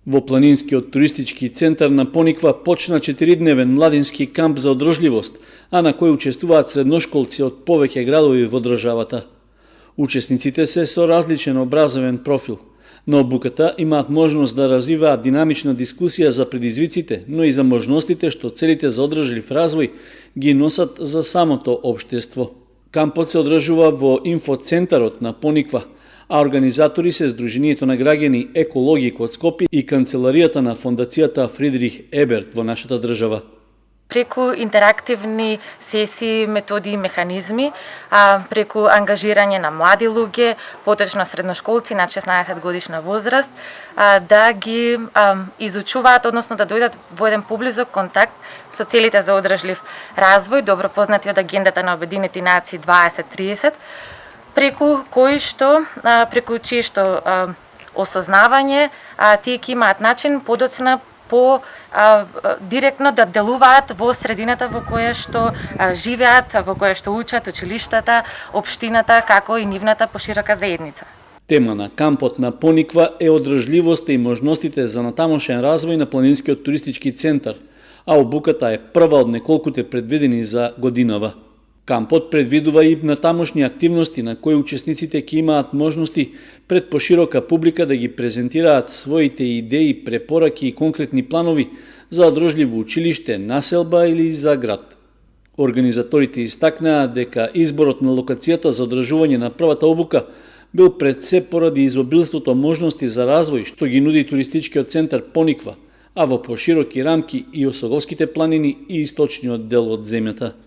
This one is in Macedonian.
Во планинскиот туристички центар на Пониква почна 4-дневен младински камп за одржливост, а на кој учествуваат средношколци од повеќе градови во државата. Учесниците се со различен образовен профил. На обуката имаат можност да развиваат динамична дискусија за предизвиците, но и за можностите што целите за одржлив развој ги носат за самото општество. Кампот се одржува во инфоцентарот на Пониква, а организатори се Сдруженијето на граѓани Екологик од Скопје и канцеларијата на Фондацијата Фридрих Еберт во нашата држава. Преку интерактивни сесии, методи и механизми, преку ангажирање на млади луѓе, поточно средношколци над 16 годишна возраст, да ги изучуваат, односно да дојдат во еден поблизок контакт со целите за одржлив развој, добро познати од агендата на Обединети нации 2030, преку чие што осознавање тие ќе имаат начин подоцна по директно да делуваат во средината во која што живеат, во која што учат, училиштата, општината, како и нивната поширока заедница. Тема на кампот на Пониква е одржливоста и можностите за натамошен развој на планинскиот туристички центар, а обуката е прва од неколкуте предвидени за годинава. Кампот предвидува и натамошни активности на кои учесниците ќе имаат можности пред поширока публика да ги презентираат своите идеи, препораки и конкретни планови за одржливо училиште, населба или за град. Организаторите истакнаа дека изборот на локацијата за одржување на првата обука бил пред се поради изобилството можности за развој што ги нуди туристичкиот центар Пониква, а во пошироки рамки и Осоговските планини и источниот дел од земјата.